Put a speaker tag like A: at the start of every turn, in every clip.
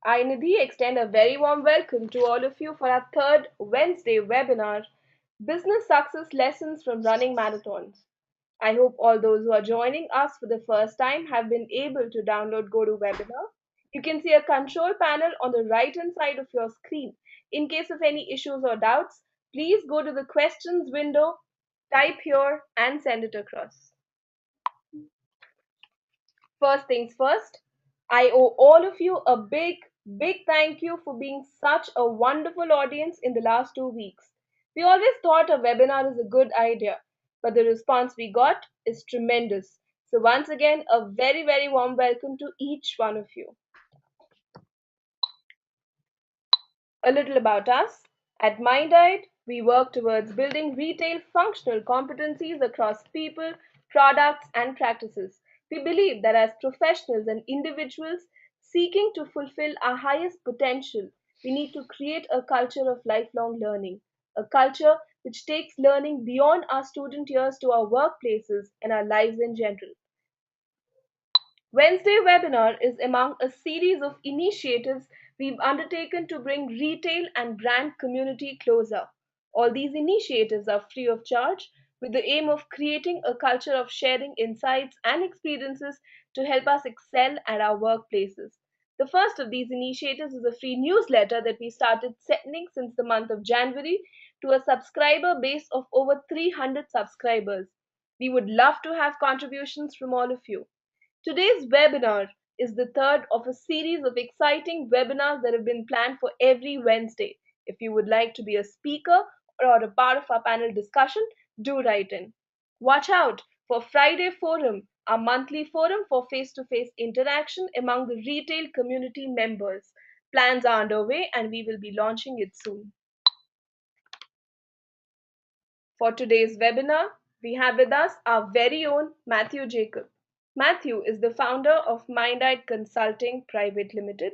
A: I, Nidhi, extend a very warm welcome to all of you for our third Wednesday webinar, Business Success Lessons from Running Marathons. I hope all those who are joining us for the first time have been able to download GoToWebinar. You can see a control panel on the right hand side of your screen. In case of any issues or doubts, please go to the questions window, type here, and send it across. First things first, I owe all of you a big thank you for being such a wonderful audience in the last 2 weeks. We always thought a webinar is a good idea, but the response we got is tremendous. So, once again, a very warm welcome to each one of you. A little about us. At Mindaide, we work towards building retail functional competencies across people, products, and practices. We believe that as professionals and individuals seeking to fulfill our highest potential, we need to create a culture of lifelong learning, a culture which takes learning beyond our student years to our workplaces and our lives in general. Wednesday webinar is among a series of initiatives we've undertaken to bring retail and brand community closer. All these initiatives are free of charge with the aim of creating a culture of sharing insights and experiences to help us excel at our workplaces. The first of these initiatives is a free newsletter that we started sending since the month of January to a subscriber base of over 300 subscribers. We would love to have contributions from all of you. Today's webinar is the third of a series of exciting webinars that have been planned for every Wednesday. If you would like to be a speaker or a part of our panel discussion, do write in. Watch out for Friday Forum, our monthly forum for face-to-face interaction among the retail community members. Plans are underway and we will be launching it soon. For today's webinar, we have with us our very own Mathew Jacob. Mathew is the founder of Mindaide Consulting Private Limited.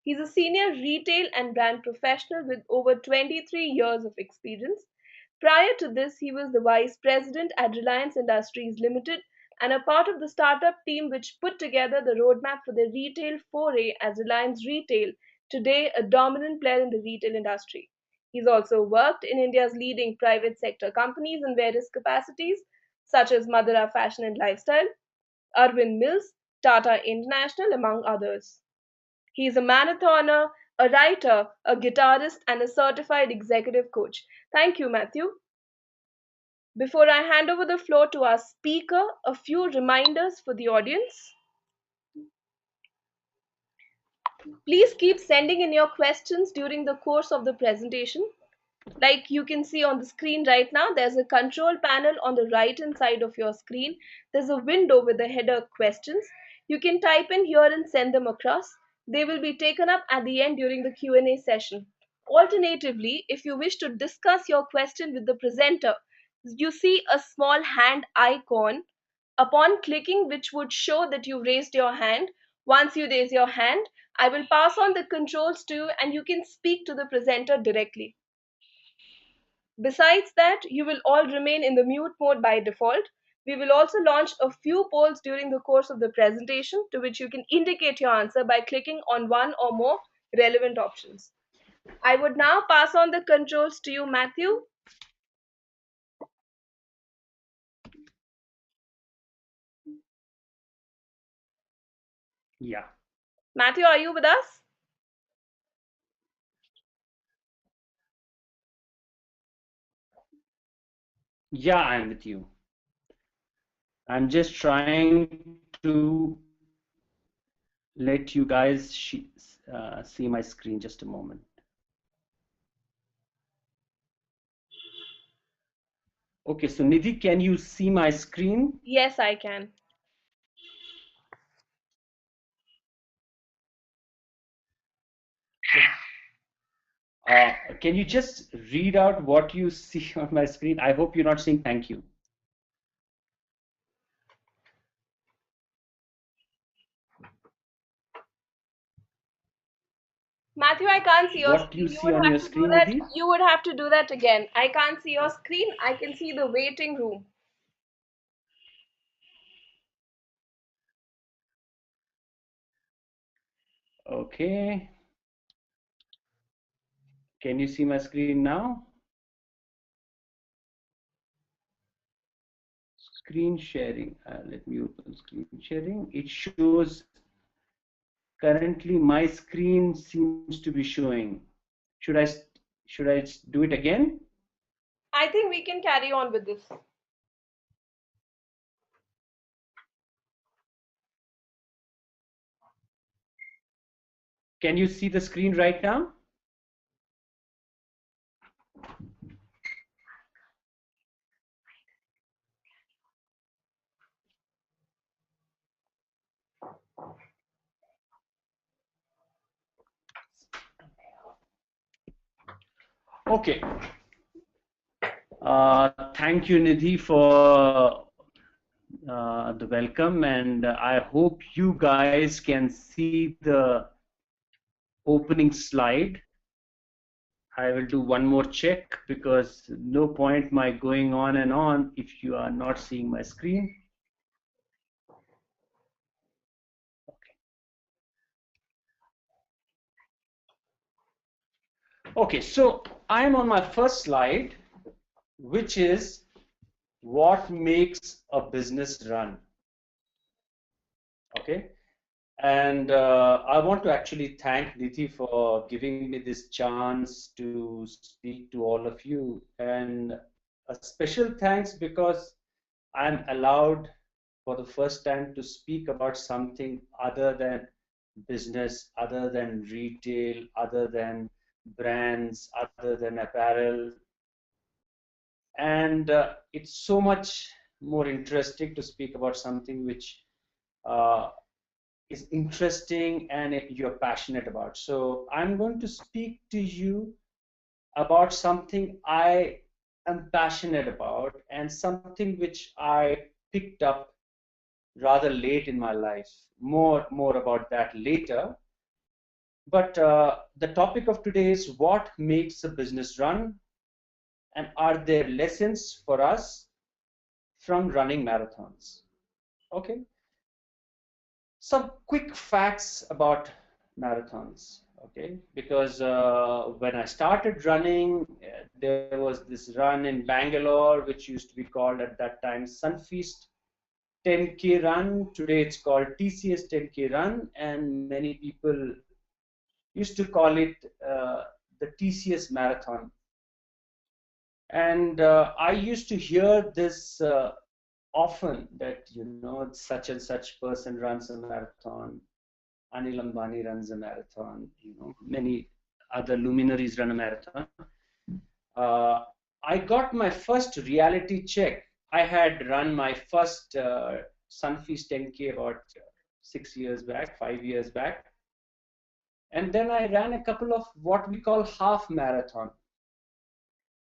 A: He's a senior retail and brand professional with over 23 years of experience. Prior to this, he was the vice president at Reliance Industries Limited and a part of the startup team which put together the roadmap for the retail foray as Reliance Retail, today a dominant player in the retail industry. He's also worked in India's leading private sector companies in various capacities, such as Madura Fashion and Lifestyle, Irwin Mills, Tata International, among others. He is a marathoner, a writer, a guitarist, and a certified executive coach. Thank you, Mathew. Before I hand over the floor to our speaker, a few reminders for the audience. Please keep sending in your questions during the course of the presentation. Like you can see on the screen right now, there's a control panel on the right hand side of your screen. There's a window with the header questions. You can type in here and send them across. They will be taken up at the end during the Q&A session. Alternatively, if you wish to discuss your question with the presenter, you see a small hand icon, upon clicking which would show that you raised your hand. Once you raise your hand, I will pass on the controls to you and you can speak to the presenter directly. Besides that, you will all remain in the mute mode by default. We will also launch a few polls during the course of the presentation to which you can indicate your answer by clicking on one or more relevant options. I would now pass on the controls to you, Mathew.
B: Yeah.
A: Mathew, are you with us?
B: Yeah, I'm with you. I'm just trying to let you guys see my screen. Just a moment. Okay, so Nidhi, can you see my screen?
A: Yes, I can.
B: Can you just read out what you see on my screen? I hope you're not saying thank you.
A: Mathew, I can't see your
B: What do you
A: screen.
B: see on your screen, Nidhi?
A: You would have to do that again. I can't see your screen. I can see the waiting room.
B: Okay. Can you see my screen now? Screen sharing. Let me open screen sharing. It shows currently my screen seems to be showing. Should I do it again?
A: I think we can carry on with this.
B: Can you see the screen right now? Okay. Thank you, Nidhi, for the welcome, and I hope you guys can see the opening slide. I will do one more check because no point my going on and on if you are not seeing my screen. Okay, so I'm on my first slide, which is what makes a business run. Okay, and I want to actually thank Nidhi for giving me this chance to speak to all of you, and a special thanks because I'm allowed for the first time to speak about something other than business, other than retail, other than brands, other than apparel. And it's so much more interesting to speak about something which uh, is interesting and you're passionate about. So I'm going to speak to you about something I am passionate about and something which I picked up rather late in my life. More about that later. But the topic of today is what makes a business run, and are there lessons for us from running marathons? Okay, some quick facts about marathons. Okay, because when I started running, there was this run in Bangalore, which used to be called at that time Sunfeast 10K run. Today it's called TCS 10K run, and many people used to call it the TCS marathon. And I used to hear this often, that such and such person runs a marathon, Anil Ambani runs a marathon, many other luminaries run a marathon. Uh, I got my first reality check. I had run my first Sunfeast 10K about 6 years back, 5 years back. And then I ran a couple of what we call half marathon.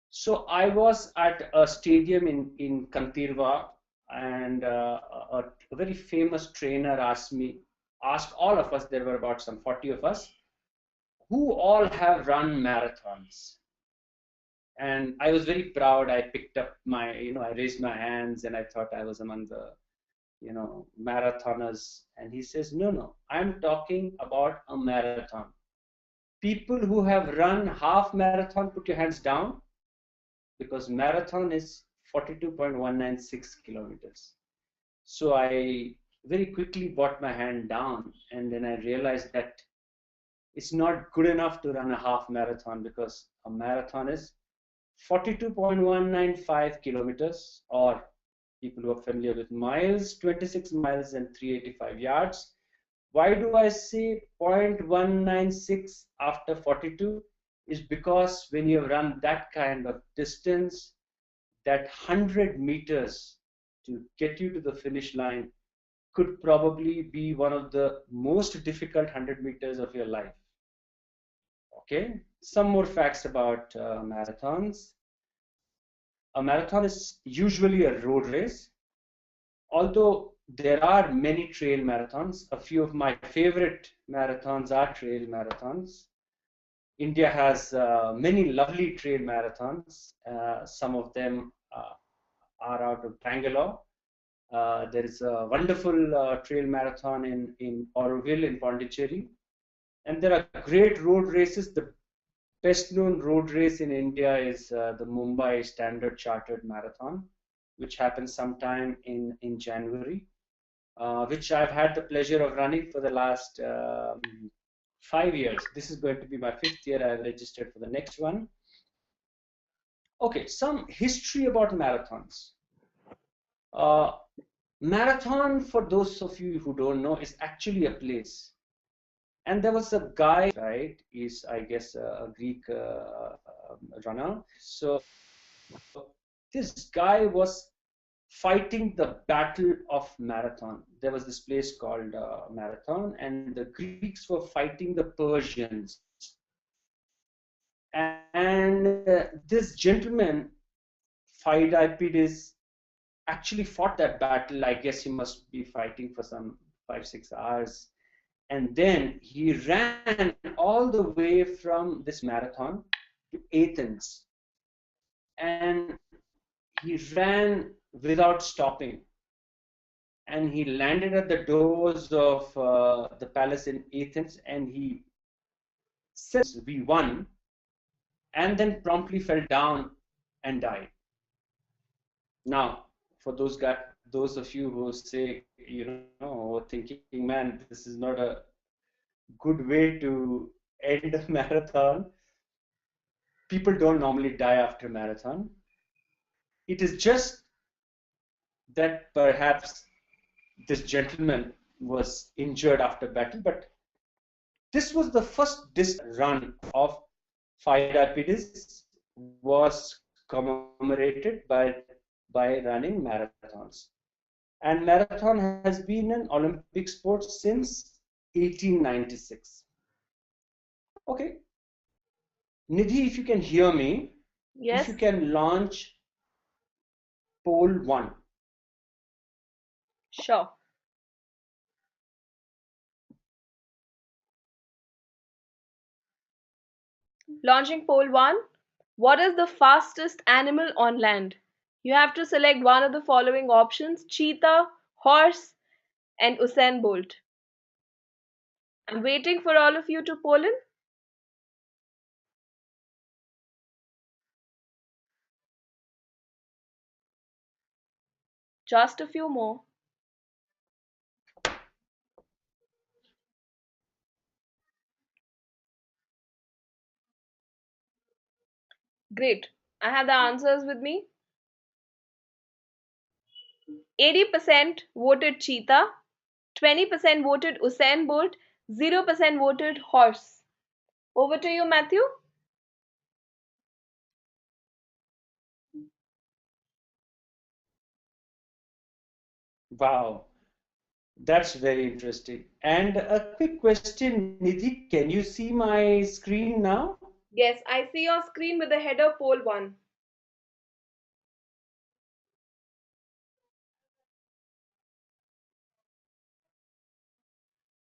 B: So I was at a stadium in Kantirwa, and a very famous trainer asked all of us, there were about some 40 of us, who all have run marathons. And I was very proud. I picked up I raised my hands and I thought I was among the, marathoners. And he says, no, I'm talking about a marathon. People who have run half marathon, put your hands down, because marathon is 42.196 kilometers. So I very quickly brought my hand down, and then I realized that it's not good enough to run a half marathon, because a marathon is 42.195 kilometers, or people who are familiar with miles, 26 miles and 385 yards. Why do I say 0.196 after 42? Is because when you run that kind of distance, that 100 meters to get you to the finish line could probably be one of the most difficult 100 meters of your life. Okay, some more facts about marathons. A marathon is usually a road race, although there are many trail marathons. A few of my favorite marathons are trail marathons. India has many lovely trail marathons. Some of them are out of Bangalore. There is a wonderful trail marathon in Auroville in Pondicherry. And there are great road races. The best known road race in India is the Mumbai Standard Chartered Marathon, which happens sometime in January, which I've had the pleasure of running for the last 5 years. This is going to be my 5th year. I've registered for the next one. Okay, some history about marathons. Marathon, for those of you who don't know, is actually a place. And there was a guy, right? He's, I guess, a Greek runner. So this guy was fighting the Battle of Marathon. There was this place called Marathon, and the Greeks were fighting the Persians. And this gentleman, Pheidippides, actually fought that battle. I guess he must be fighting for some 5-6 hours. And then he ran all the way from this marathon to Athens. And he ran without stopping. And he landed at the doors of the palace in Athens, and he says, "We won," and then promptly fell down and died. Now, for those of you who say, thinking, man, this is not a good way to end a marathon. People don't normally die after a marathon. It is just that perhaps this gentleman was injured after battle, but this was the first run of Pheidippides was commemorated by running marathons. And marathon has been an Olympic sport since 1896. Okay. Nidhi, if you can hear me,
A: Yes.
B: if you can launch poll 1.
A: Sure. Launching poll 1. What is the fastest animal on land? You have to select one of the following options: cheetah, horse, and Usain Bolt. I'm waiting for all of you to poll in. Just a few more. Great. I have the answers with me. 80% voted cheetah, 20% voted Usain Bolt, 0% voted horse. Over to you, Matthew.
B: Wow, that's very interesting. And a quick question, Nidhi, can you see my screen now?
A: Yes, I see your screen with the header poll 1.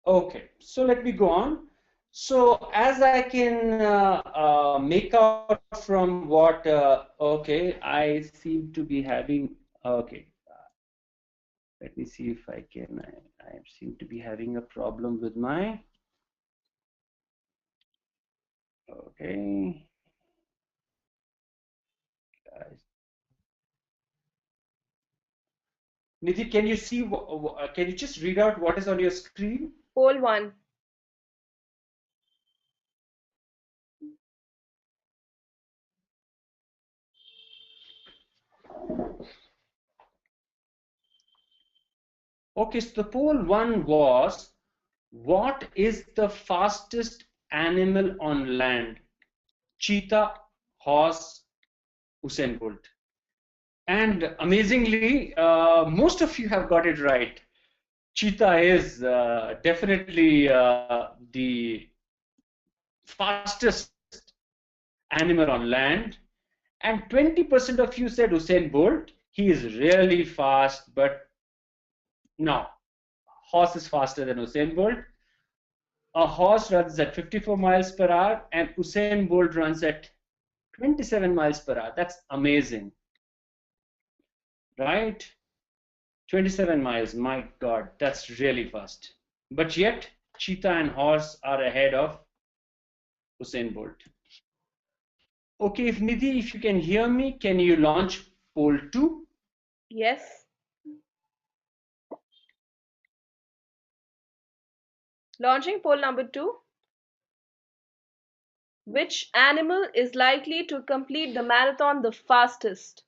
B: Okay, so let me go on. So as I can make out from what, okay, I seem to be having, okay, let me see if I can, I seem to be having a problem with my, okay. Nidhi, can you see, can you just read out what is on your screen?
A: Poll 1.
B: Okay, so the poll 1 was, what is the fastest animal on land? Cheetah, horse, Usain Bolt. And amazingly, most of you have got it right. Cheetah is definitely the fastest animal on land. And 20% of you said Usain Bolt. He is really fast, but no, horse is faster than Usain Bolt. A horse runs at 54 miles per hour, and Usain Bolt runs at 27 miles per hour. That's amazing, right? 27 miles, my God, that's really fast. But yet, cheetah and horse are ahead of Usain Bolt. Okay, if Nidhi, if you can hear me, can you launch poll 2?
A: Yes. Launching poll number 2. Which animal is likely to complete the marathon the fastest?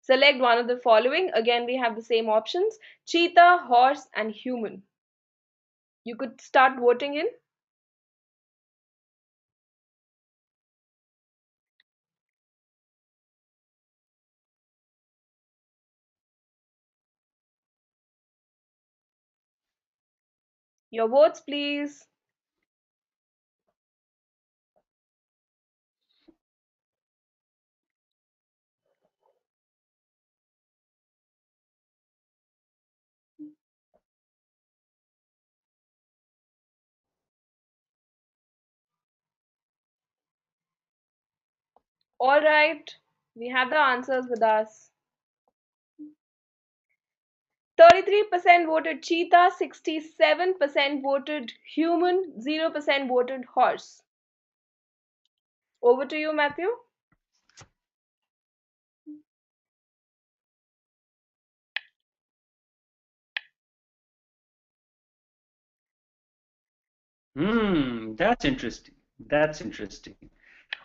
A: Select one of the following. Again, we have the same options: cheetah, horse, and human. You could start voting in. Your votes, please. All right, we have the answers with us. 33% voted cheetah, 67% voted human, 0% voted horse. Over to you, Matthew.
B: That's interesting. That's interesting.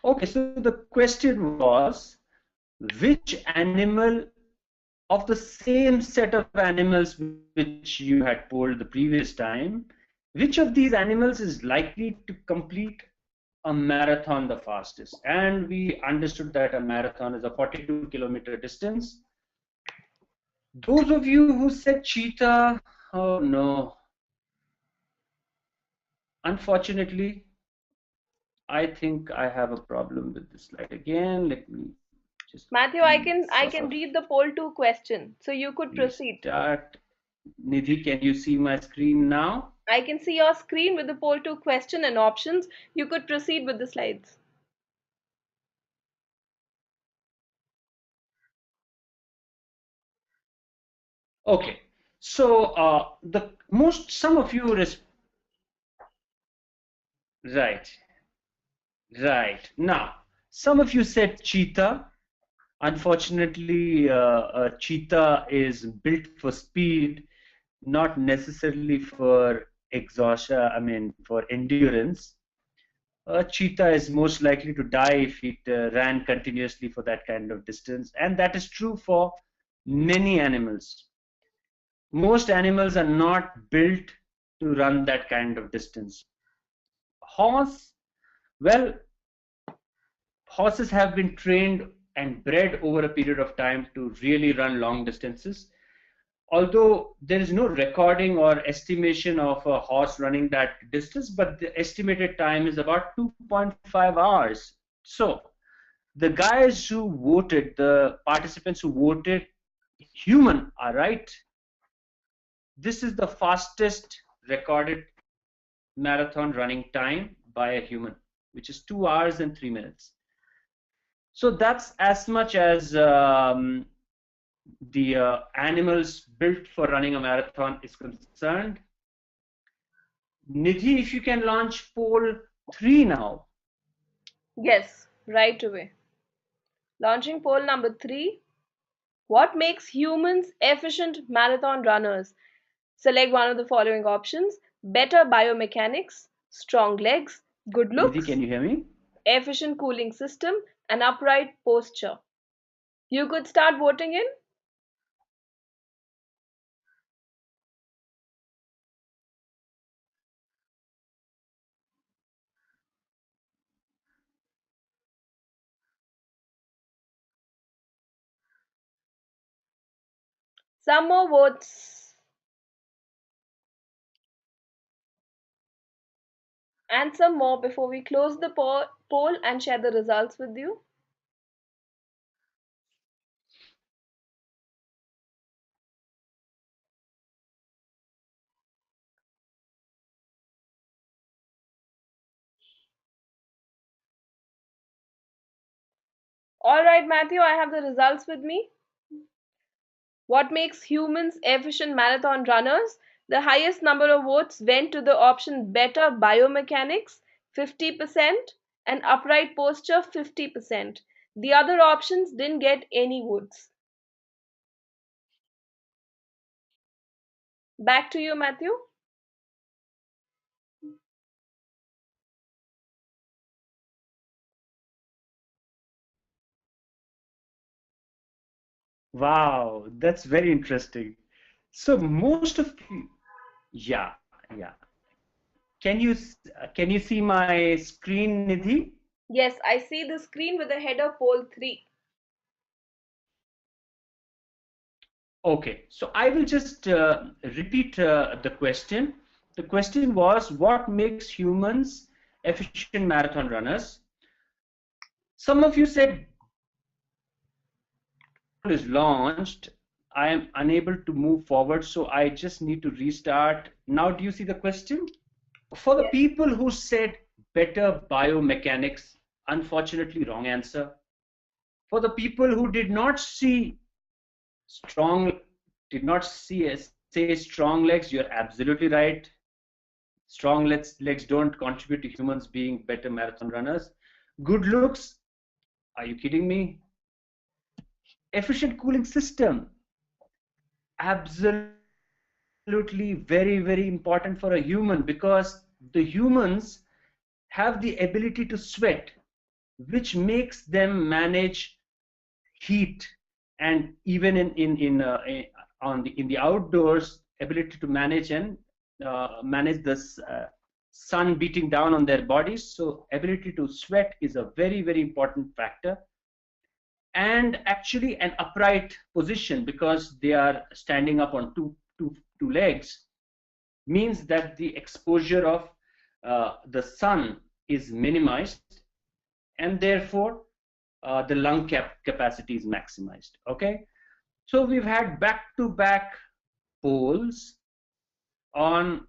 B: Okay, so the question was, which animal of the same set of animals which you had polled the previous time, which of these animals is likely to complete a marathon the fastest? And we understood that a marathon is a 42-kilometer distance. Those of you who said cheetah, oh no, unfortunately, I think I have a problem with this slide again. Let me just
A: Matthew, I
B: quickly
A: can I
B: sort
A: can
B: of
A: read the poll 2 question, so you could proceed.
B: restart. Nidhi, can you see my screen now?
A: I can see your screen with the poll 2 question and options. You could proceed with the slides.
B: Okay. So the most some of you right, right. Now, some of you said cheetah. Unfortunately, a cheetah is built for speed, not necessarily for exhaustion, I mean, for endurance. A cheetah is most likely to die if it ran continuously for that kind of distance, and that is true for many animals. Most animals are not built to run that kind of distance. Horse, well, horses have been trained and bred over a period of time to really run long distances. Although there is no recording or estimation of a horse running that distance, but the estimated time is about 2.5 hours. So the guys who voted, the participants who voted human are right. This is the fastest recorded marathon running time by a human, which is 2 hours and 3 minutes. So that's as much as the animals built for running a marathon is concerned. Nidhi, if you can launch poll 3 now.
A: Yes, right away. Launching poll number 3. What makes humans efficient marathon runners? Select one of the following options: better biomechanics, strong legs, good
B: Nidhi, can
A: looks,
B: you hear me?
A: efficient cooling system, and upright posture. You could start voting in. Some more votes. And some more before we close the poll and share the results with you. All right, Matthew, I have the results with me. What makes humans efficient marathon runners? The highest number of votes went to the option better biomechanics, 50%, and upright posture 50%. The other options didn't get any votes. Back to you, Matthew.
B: Wow, that's very interesting. So most of you, yeah, yeah. Can you see my screen, Nidhi?
A: Yes, I see the screen with the header poll 3.
B: Okay, so I will just repeat the question. The question was, what makes humans efficient marathon runners? Some of you said is launched. I am unable to move forward, so I just need to restart. Now, do you see the question? For the
A: Yes.
B: people who said better biomechanics, unfortunately, wrong answer. For the people who strong, did not see say strong legs, you're absolutely right. Strong legs don't contribute to humans being better marathon runners. Good looks, are you kidding me? Efficient cooling system, absolutely very, very important for a human because the humans have the ability to sweat, which makes them manage heat, and even in the outdoors, ability to manage and manage this sun beating down on their bodies. So ability to sweat is a very, very important factor, and actually an upright position because they are standing up on two legs means that the exposure of the sun is minimized, and therefore the lung capacity is maximized. Okay, so we've had back-to-back polls on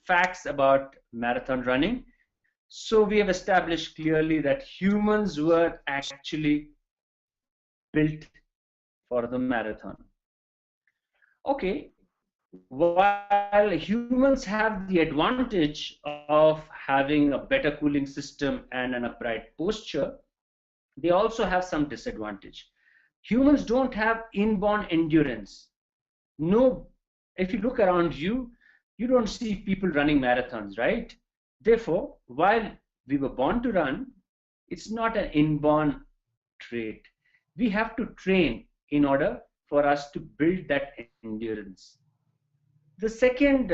B: facts about marathon running. So we have established clearly that humans were actually built for the marathon. Okay, while humans have the advantage of having a better cooling system and an upright posture, they also have some disadvantage. Humans don't have inborn endurance. No, if you look around you, you don't see people running marathons, right? Therefore, while we were born to run, it's not an inborn trait. We have to train in order for us to build that endurance. The second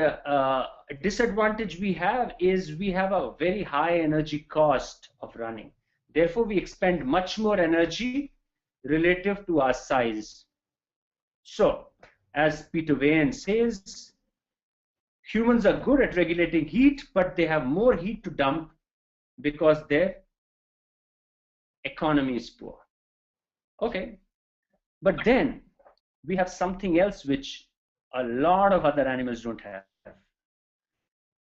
B: disadvantage we have is we have a very high energy cost of running. Therefore, we expend much more energy relative to our size. So, as Peter Wayne says, humans are good at regulating heat, but they have more heat to dump because their economy is poor. Okay, but then we have something else which a lot of other animals don't have,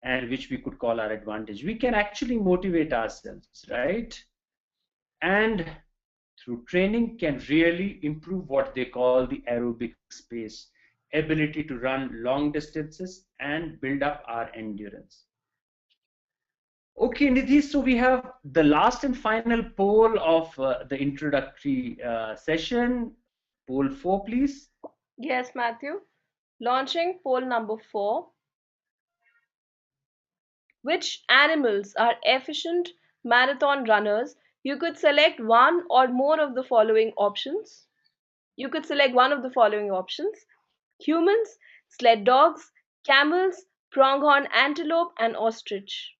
B: and which we could call our advantage. We can actually motivate ourselves, right? And through training can really improve what they call the aerobic space, ability to run long distances and build up our endurance. Okay, Nidhi, so we have the last and final poll of the introductory session. Poll 4, please.
A: Yes, Matthew. Launching poll number 4. Which animals are efficient marathon runners? You could select one or more of the following options. You could select one of the following options: humans, sled dogs, camels, pronghorn antelope, and ostrich.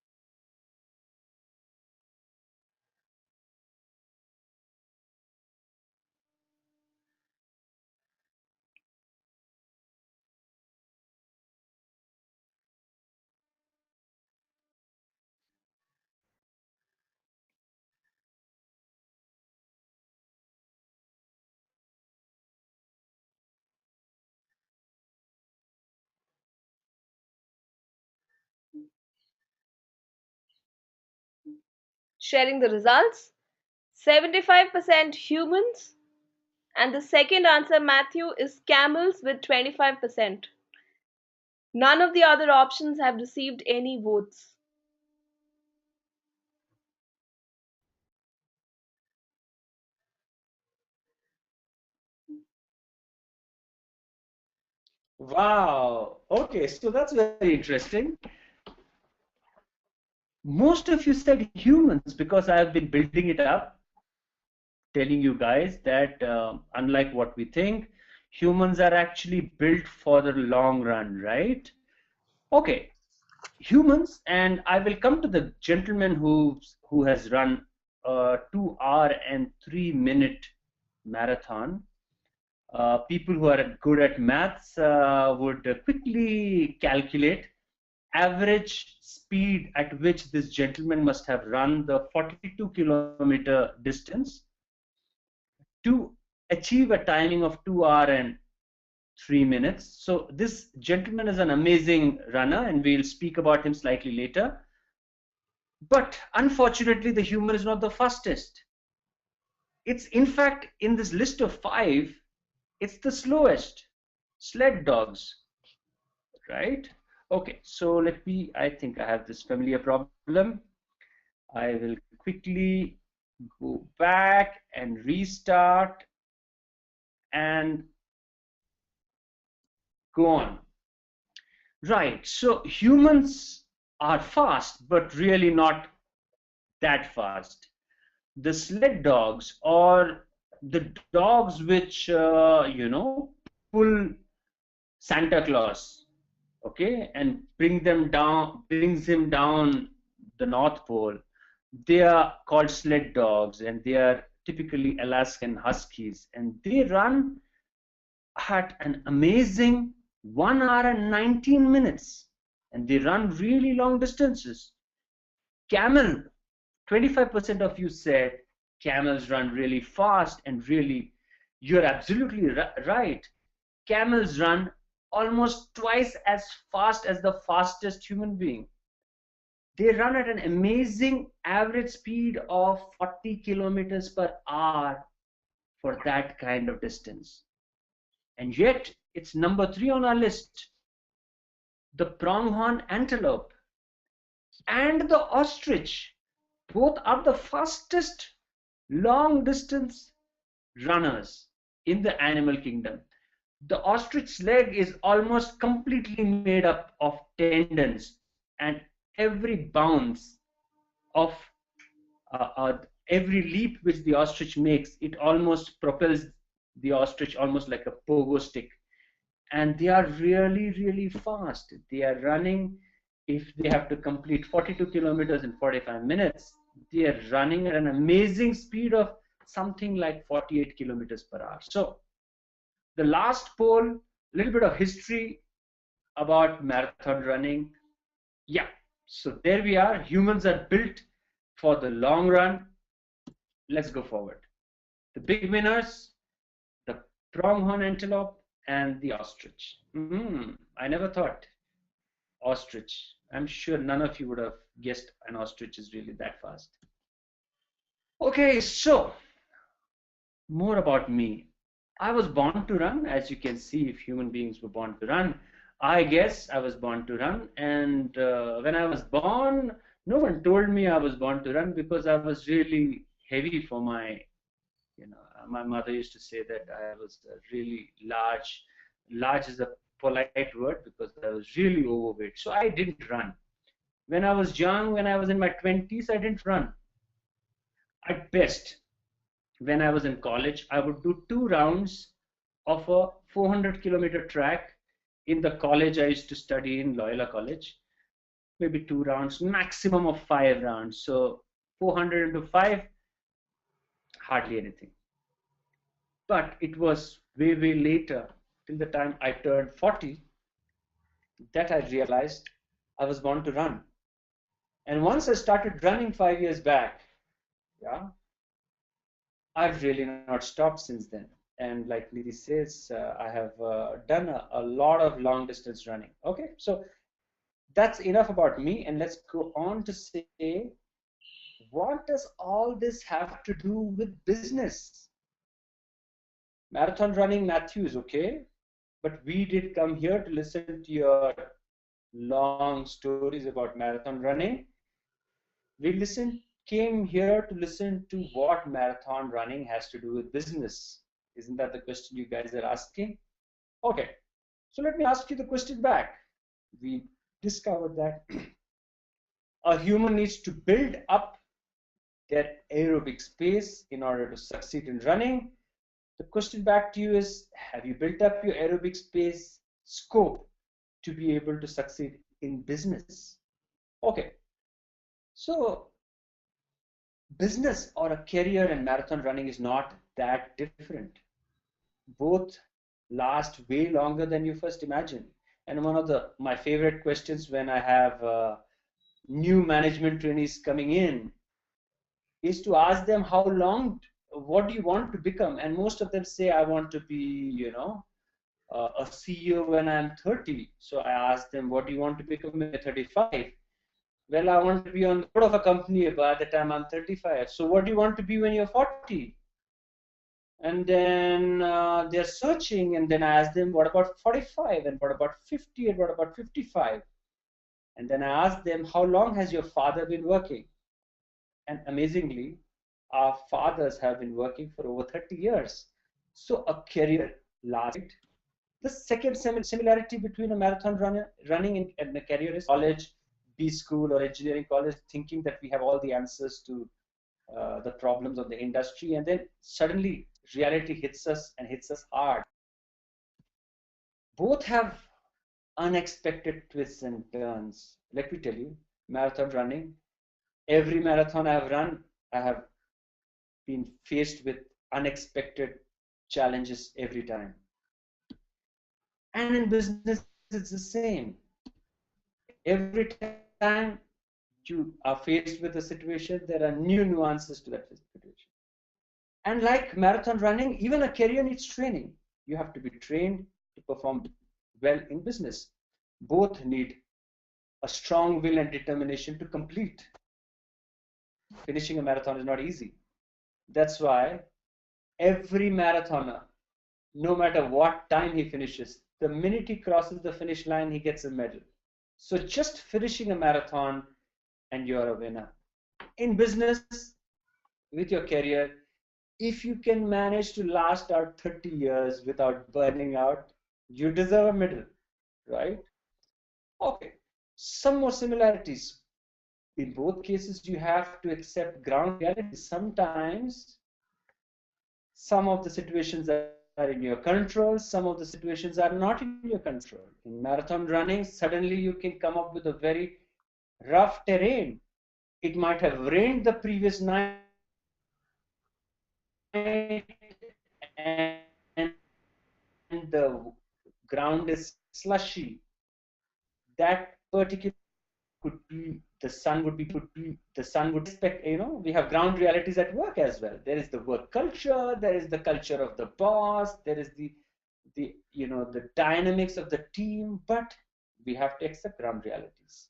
A: Sharing the results: 75% humans, and the second answer, Matthew, is camels with 25%. None of the other options have received any votes.
B: Wow. Okay, so that's very interesting. Most of you said humans because I have been building it up, telling you guys that unlike what we think, humans are actually built for the long run, right? Okay, humans, and I will come to the gentleman who has run a 2 hour and 3 minute marathon. People who are good at maths would quickly calculate average speed at which this gentleman must have run the 42-kilometer distance to achieve a timing of 2 hour and 3 minutes. So this gentleman is an amazing runner, and we'll speak about him slightly later. But unfortunately, the human is not the fastest. It's in fact in this list of five, it's the slowest. Sled dogs, right? Okay, so I think I have this familiar problem. I will quickly go back and restart and go on. Right, so humans are fast, but really not that fast. The sled dogs, or the dogs which, pull Santa Claus, okay, and brings him down the North Pole. They are called sled dogs, and they are typically Alaskan Huskies, and they run at an amazing 1 hour and 19 minutes, and they run really long distances. Camel, 25% of you said camels run really fast, and really, you're absolutely right. Camels run almost twice as fast as the fastest human being. They run at an amazing average speed of 40 kilometers per hour for that kind of distance. And yet, it's number 3 on our list. The pronghorn antelope and the ostrich both are the fastest long distance runners in the animal kingdom. The ostrich's leg is almost completely made up of tendons, and every bounce of every leap which the ostrich makes, it almost propels the ostrich almost like a pogo stick. And they are really, really fast. They are running, if they have to complete 42 kilometers in 45 minutes, they are running at an amazing speed of something like 48 kilometers per hour. So the last poll, a little bit of history about marathon running. Yeah, so there we are. Humans are built for the long run. Let's go forward. The big winners, the pronghorn antelope and the ostrich. I never thought ostrich. I'm sure none of you would have guessed an ostrich is really that fast. Okay, so more about me. I was born to run, as you can see, if human beings were born to run. I guess I was born to run, and when I was born, no one told me I was born to run because I was really heavy for my, my mother used to say that I was really large. Large is a polite word because I was really overweight. So I didn't run. When I was young, when I was in my 20s, I didn't run. At best, when I was in college, I would do 2 rounds of a 400-kilometer track in the college I used to study in, Loyola College. Maybe 2 rounds, maximum of 5 rounds. So 400 into 5, hardly anything. But it was way, way later, till the time I turned 40, that I realized I was born to run. And once I started running 5 years back, yeah, I've really not stopped since then. And like Nidhi says, I have done a lot of long distance running. Okay, so that's enough about me, and let's go on to say, what does all this have to do with business? Marathon running, Matthews, okay, but we did come here to listen to your long stories about marathon running. Came here to listen to what marathon running has to do with business. Isn't that the question you guys are asking? Okay, So let me ask you the question back. We discovered that a human needs to build up their aerobic space in order to succeed in running. The question back to you is, have you built up your aerobic space scope to be able to succeed in business? Okay, so business or a career in marathon running is not that different. Both last way longer than you first imagined. And one of my favorite questions when I have new management trainees coming in is to ask them how long, what do you want to become? And most of them say, I want to be, a CEO when I'm 30. So I asked them, what do you want to become when you're 35? Well, I want to be on the board of a company by the time I'm 35. So what do you want to be when you're 40? And then they're searching, and then I ask them, what about 45? And what about 50? And what about 55? And then I ask them, how long has your father been working? And amazingly, our fathers have been working for over 30 years. So a career lasts. The second similarity between a marathon running and a career is college, B school or engineering college, thinking that we have all the answers to the problems of the industry, and then suddenly reality hits us and hits us hard. Both have unexpected twists and turns. Let me tell you, marathon running, every marathon I have run, I have been faced with unexpected challenges every time. And in business, it's the same. Every time you are faced with a situation, there are new nuances to that situation. And like marathon running, even a career needs training. You have to be trained to perform well in business. Both need a strong will and determination to complete. Finishing a marathon is not easy. That's why every marathoner, no matter what time he finishes, the minute he crosses the finish line, he gets a medal. So just finishing a marathon and you're a winner. In business, with your career, if you can manage to last out 30 years without burning out, you deserve a medal, right? Okay, some more similarities. In both cases, you have to accept ground reality. Sometimes some of the situations are in your control, some of the situations are not in your control. In marathon running, suddenly you can come up with a very rough terrain. It might have rained the previous night and the ground is slushy. That particular could be the sun would expect, we have ground realities at work as well. There is the work culture, there is the culture of the boss, there is the dynamics of the team, but we have to accept ground realities.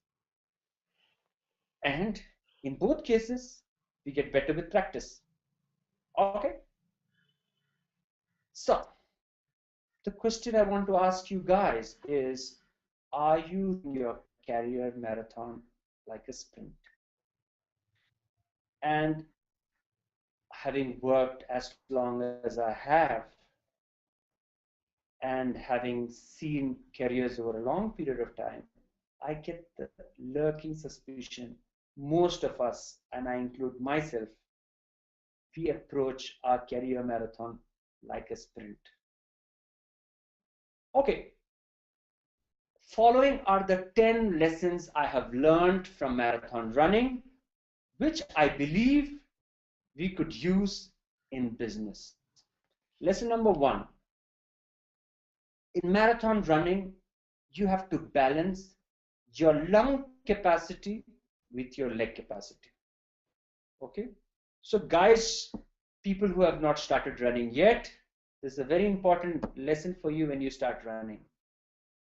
B: And in both cases, we get better with practice. Okay. So the question I want to ask you guys is, are you in your career marathon like a sprint? And having worked as long as I have, and having seen careers over a long period of time, I get the lurking suspicion most of us, and I include myself, we approach our career marathon like a sprint. Okay, following are the 10 lessons I have learned from marathon running, which I believe we could use in business. Lesson number 1. In marathon running, you have to balance your lung capacity with your leg capacity. Okay? So guys, people who have not started running yet, this is a very important lesson for you when you start running.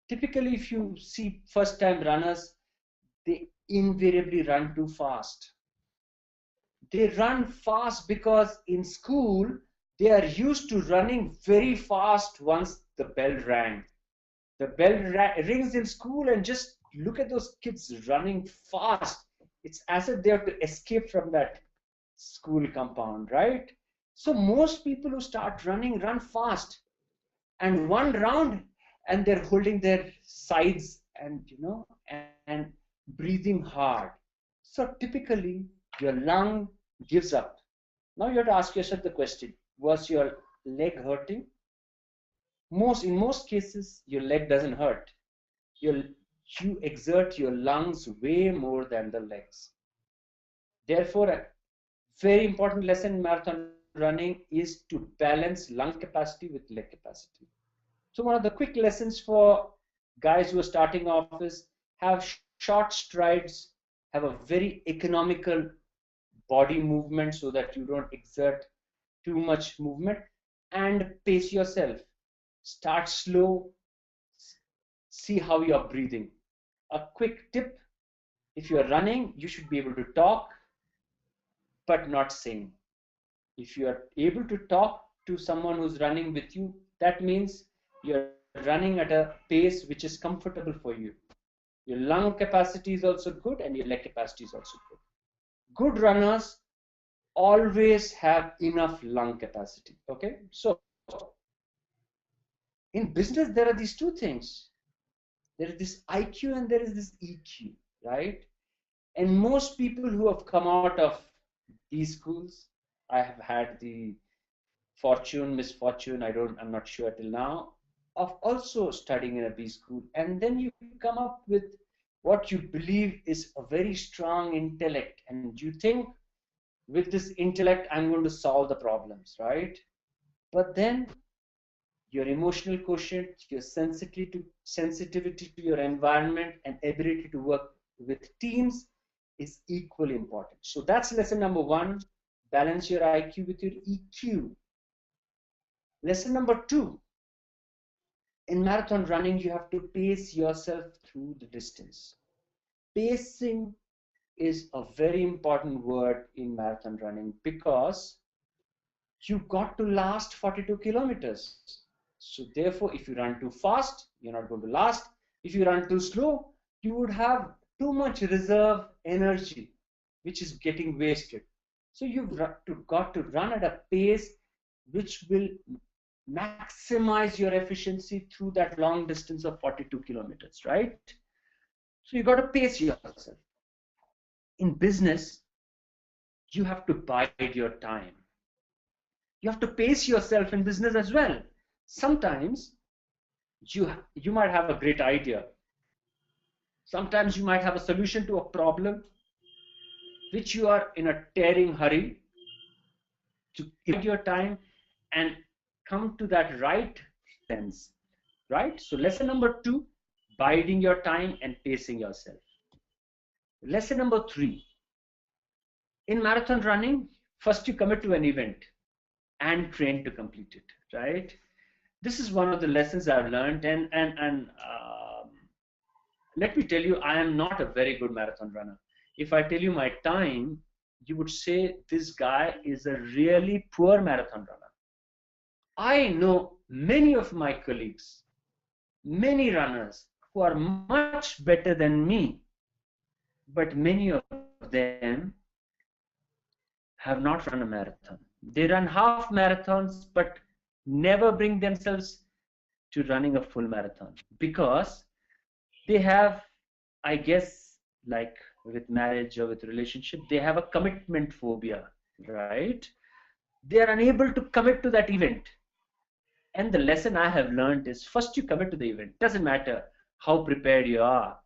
B: Typically, if you see first-time runners, they invariably run too fast. They run fast because in school, they are used to running very fast once the bell rang. The bell rings in school, and just look at those kids running fast. It's as if they have to escape from that school compound, right? So most people who start running run fast. And one round, and they're holding their sides and and breathing hard. So typically your lung gives up. Now you have to ask yourself the question, was your leg hurting? In most cases your leg doesn't hurt. You exert your lungs way more than the legs. Therefore, a very important lesson in marathon running is to balance lung capacity with leg capacity. So one of the quick lessons for guys who are starting off is have short strides, have a very economical body movement so that you don't exert too much movement, and pace yourself. Start slow, see how you're breathing. A quick tip, if you're running, you should be able to talk but not sing. If you are able to talk to someone who's running with you, that means you're running at a pace which is comfortable for you. Your lung capacity is also good and your leg capacity is also good. Good runners always have enough lung capacity. Okay, so in business there are these two things. There is this IQ and there is this EQ, right? And most people who have come out of these schools, I have had the misfortune, I'm not sure till now, of also studying in a B school, and then you come up with what you believe is a very strong intellect, and you think with this intellect I'm going to solve the problems, right? But then your emotional quotient, your sensitivity to your environment, and ability to work with teams is equally important. So that's lesson number one. Balance your IQ with your EQ. Lesson number two, in marathon running, you have to pace yourself through the distance. Pacing is a very important word in marathon running because you've got to last 42 kilometers. So therefore, if you run too fast, you're not going to last. If you run too slow, you would have too much reserve energy, which is getting wasted. So you've got to run at a pace which will maximize your efficiency through that long distance of 42 kilometers, right? So you got to pace yourself. In business, you have to bide your time. You have to pace yourself in business as well. Sometimes you might have a great idea. Sometimes you might have a solution to a problem which you are in a tearing hurry to give your time and come to that right sense, right? So lesson number two, biding your time and pacing yourself. Lesson number three, in marathon running, first you commit to an event and train to complete it, right? This is one of the lessons I've learned, and let me tell you, I am not a very good marathon runner. If I tell you my time, you would say this guy is a really poor marathon runner. I know many of my colleagues, many runners who are much better than me, but many of them have not run a marathon. They run half marathons, but never bring themselves to running a full marathon because they have, I guess, like with marriage or with relationship, they have a commitment phobia, right? They are unable to commit to that event. And the lesson I have learned is first you commit to the event. Doesn't matter how prepared you are.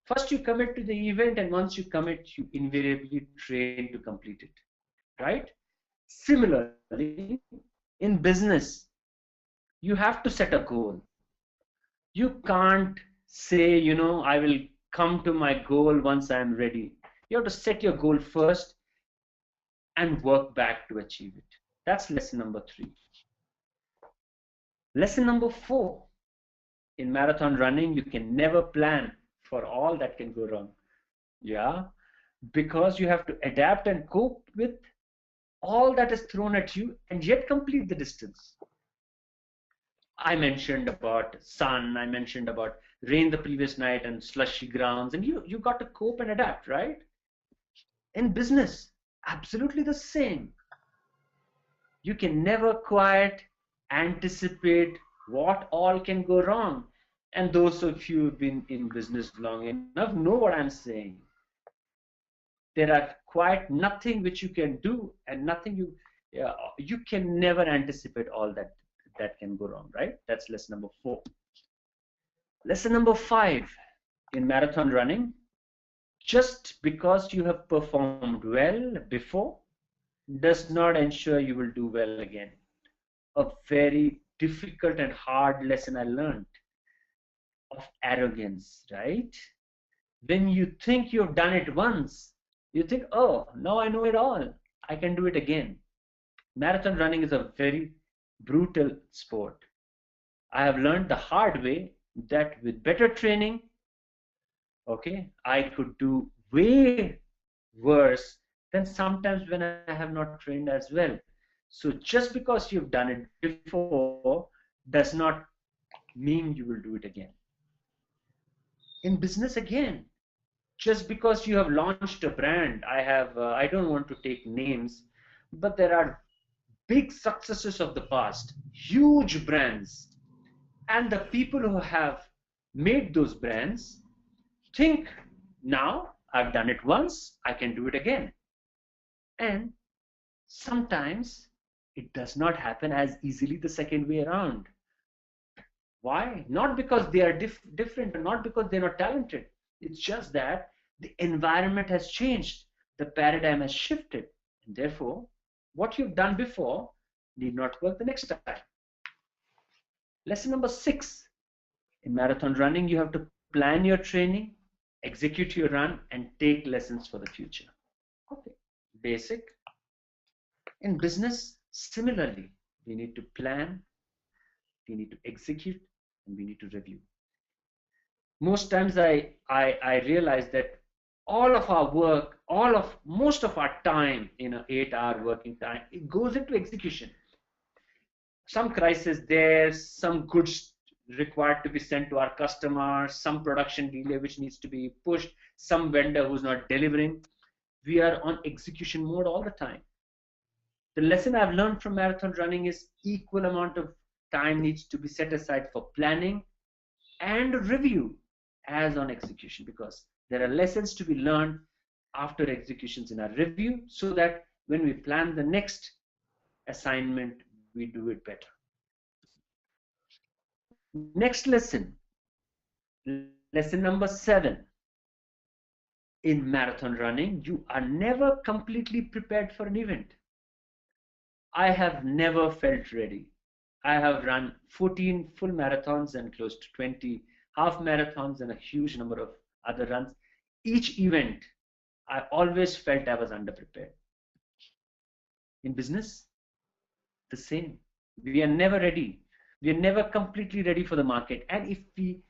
B: First you commit to the event, and once you commit, you invariably train to complete it, right? Similarly, in business, you have to set a goal. You can't say, I will come to my goal once I'm ready. You have to set your goal first and work back to achieve it. That's lesson number three. Lesson number four, in marathon running, you can never plan for all that can go wrong. Yeah, because you have to adapt and cope with all that is thrown at you and yet complete the distance. I mentioned about sun, I mentioned about rain the previous night and slushy grounds, and you got to cope and adapt, right? In business, absolutely the same. You can never quite anticipate What all can go wrong? And those of you who've been in business long enough know what I'm saying. There are quite nothing which you can do, and nothing you can never anticipate all that can go wrong, right? That's lesson number 4. Lesson number 5 in marathon running: just because you have performed well before does not ensure you will do well again. A very difficult and hard lesson I learned of arrogance, right? When you think you've done it once, you think, oh, now I know it all. I can do it again. Marathon running is a very brutal sport. I have learned the hard way that with better training, okay, I could do way worse than sometimes when I have not trained as well. So just because you've done it before does not mean you will do it again. In business again, just because you have launched a brand, I don't want to take names, but there are big successes of the past, huge brands, and the people who have made those brands think, now I've done it once, I can do it again. And sometimes it does not happen as easily the second way around. Why? Not because they are different, or not because they're not talented. It's just that the environment has changed, the paradigm has shifted, and therefore what you've done before need not work the next time. Lesson number 6: in marathon running, you have to plan your training, execute your run, and take lessons for the future. Okay, basic. In business, similarly, we need to plan, we need to execute, and we need to review. Most times I realize that all of our work, most of our time, 8-hour working time, it goes into execution. Some crisis there, some goods required to be sent to our customers, some production delay which needs to be pushed, some vendor who's not delivering. We are on execution mode all the time. The lesson I've learned from marathon running is equal amount of time needs to be set aside for planning and review as on execution, because there are lessons to be learned after executions in our review, so that when we plan the next assignment, we do it better. Next lesson, lesson number 7. In marathon running, you are never completely prepared for an event. I have never felt ready. I have run 14 full marathons and close to 20 half marathons and a huge number of other runs. Each event, I always felt I was underprepared. In business, the same. We are never ready. We are never completely ready for the market. And if we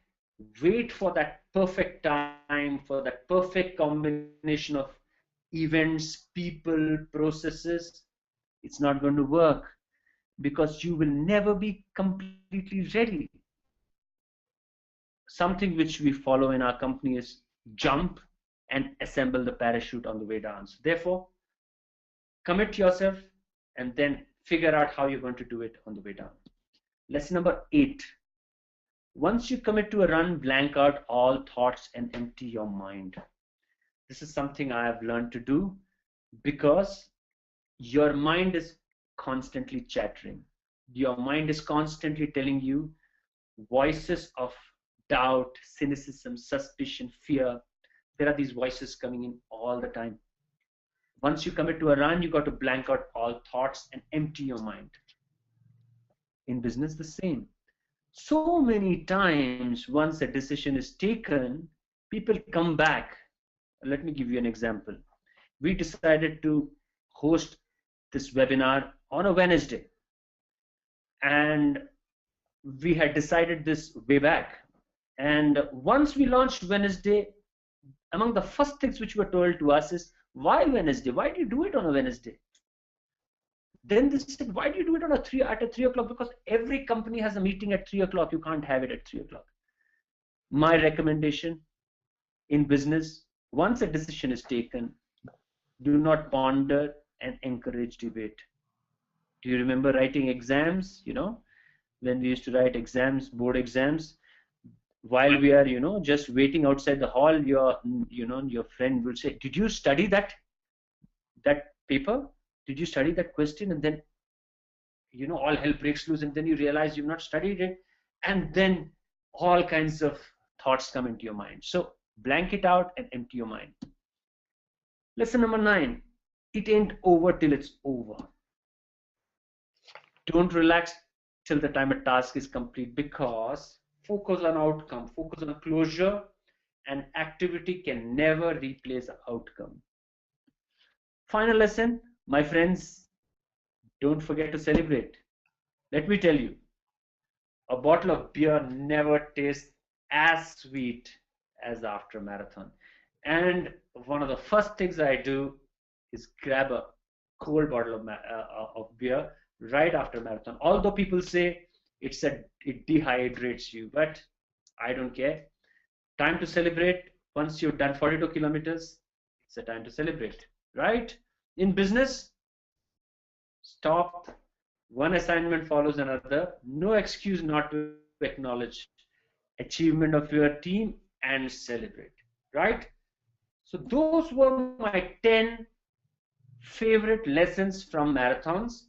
B: wait for that perfect time, for that perfect combination of events, people, processes, it's not going to work, because you will never be completely ready. Something which we follow in our company is jump and assemble the parachute on the way down. So therefore, commit yourself and then figure out how you're going to do it on the way down. Lesson number 8. Once you commit to a run, blank out all thoughts and empty your mind. This is something I have learned to do, because your mind is constantly chattering. Your mind is constantly telling you voices of doubt, cynicism, suspicion, fear. There are these voices coming in all the time. Once you commit to a run, you got to blank out all thoughts and empty your mind. In business, the same. So many times, once a decision is taken, people come back. Let me give you an example. We decided to host this webinar on a Wednesday, and we had decided this way back. And once we launched Wednesday, among the first things which were told to us is, why Wednesday? Why do you do it on a Wednesday? Then they said, why do you do it at 3 o'clock? Because every company has a meeting at 3 o'clock. You can't have it at 3 o'clock. My recommendation in business, once a decision is taken, do not ponder and encourage debate. Do you remember writing exams? when we used to write exams, board exams, while we are, just waiting outside the hall, your friend will say, "Did you study that paper? Did you study that question?" And then, all hell breaks loose, and then you realize you've not studied it, and then all kinds of thoughts come into your mind. So blank it out and empty your mind. Lesson number 9: it ain't over till it's over. Don't relax till the time a task is complete, because focus on outcome, focus on closure, and activity can never replace outcome. Final lesson, my friends, don't forget to celebrate. Let me tell you, a bottle of beer never tastes as sweet as after a marathon. And one of the first things I do is grab a cold bottle of beer right after a marathon. Although people say it dehydrates you, but I don't care. Time to celebrate. Once you've done 42 kilometers, it's a time to celebrate, right? In business, stop. One assignment follows another. No excuse not to acknowledge achievement of your team and celebrate, right? So those were my 10 favorite lessons from marathons,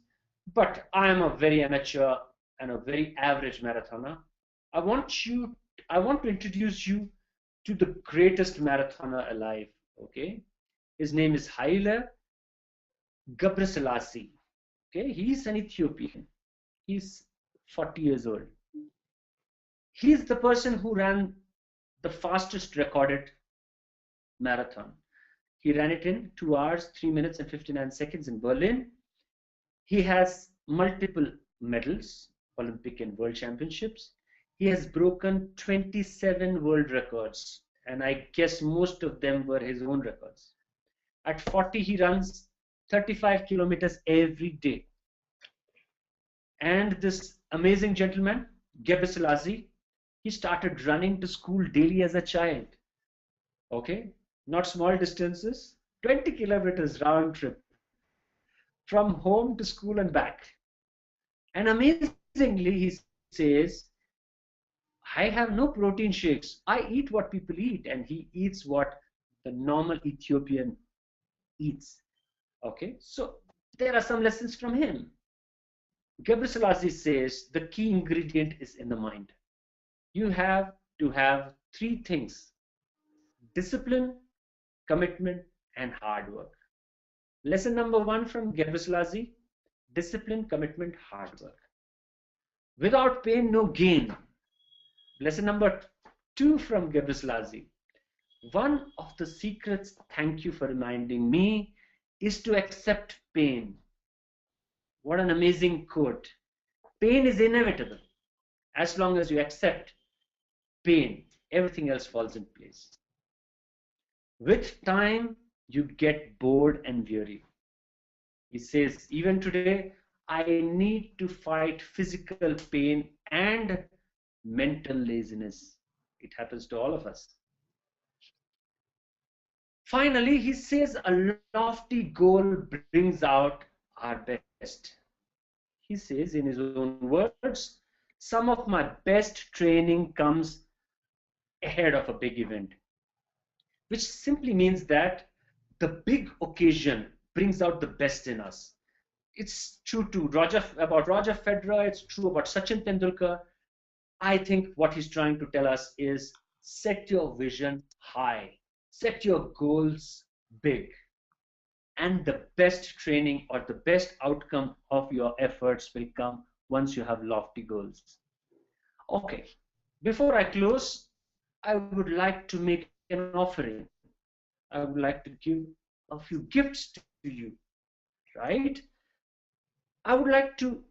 B: but I am a very amateur and a very average marathoner. I want to introduce you to the greatest marathoner alive, okay? His name is Haile Gebrselassie. Okay, he's an Ethiopian. He's 40 years old. He's the person who ran the fastest recorded marathon. He ran it in 2 hours, 3 minutes and 59 seconds in Berlin. He has multiple medals, Olympic and World Championships. He has broken 27 world records, and I guess most of them were his own records. At 40, he runs 35 kilometers every day. And this amazing gentleman, Gebrselassie, he started running to school daily as a child. Okay, not small distances, 20 kilometers round trip from home to school and back. And amazingly, he says, I have no protein shakes. I eat what people eat, and he eats what the normal Ethiopian eats. Okay, so there are some lessons from him. Gebrselassie says the key ingredient is in the mind. You have to have 3 things: discipline, commitment, and hard work. Lesson number 1 from Gebrselassie: discipline, commitment, hard work. Without pain, no gain. Lesson number 2 from Gebrselassie: one of the secrets, thank you for reminding me, is to accept pain. What an amazing quote. Pain is inevitable. As long as you accept pain, everything else falls in place. With time, you get bored and weary. He says, even today, I need to fight physical pain and mental laziness. It happens to all of us. Finally, he says a lofty goal brings out our best. He says in his own words, some of my best training comes ahead of a big event, which simply means that the big occasion brings out the best in us. It's true about Roger Federer, it's true about Sachin Tendulkar. I think what he's trying to tell us is set your vision high, set your goals big, and the best training or the best outcome of your efforts will come once you have lofty goals. Okay, before I close, I would like to make an offering. I would like to give a few gifts to you, right? I would like to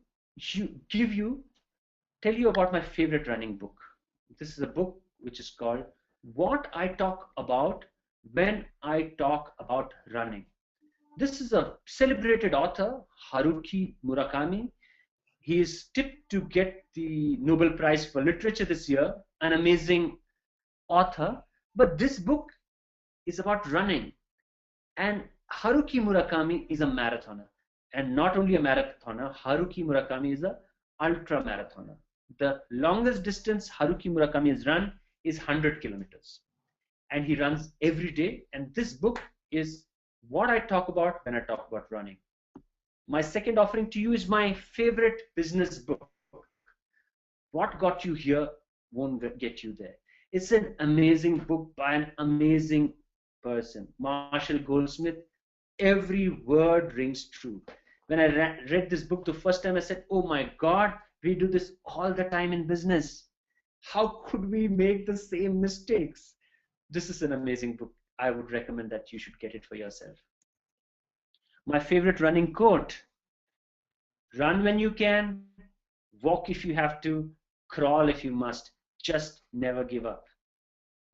B: tell you about my favorite running book. This is a book which is called What I Talk About When I Talk About Running. This is a celebrated author, Haruki Murakami. He is tipped to get the Nobel Prize for Literature this year, an amazing author. But this book is about running. And Haruki Murakami is a marathoner. And not only a marathoner, Haruki Murakami is an ultra marathoner. The longest distance Haruki Murakami has run is 100 kilometers, and he runs every day. And this book is what I talk about when I talk about running. My second offering to you is my favorite business book. What got you here won't get you there. It's an amazing book by an amazing person, Marshall Goldsmith. Every word rings true. When I read this book the first time, I said, oh my God, we do this all the time in business. How could we make the same mistakes? This is an amazing book. I would recommend that you should get it for yourself. My favorite running quote: run when you can, walk if you have to, crawl if you must. Just never give up.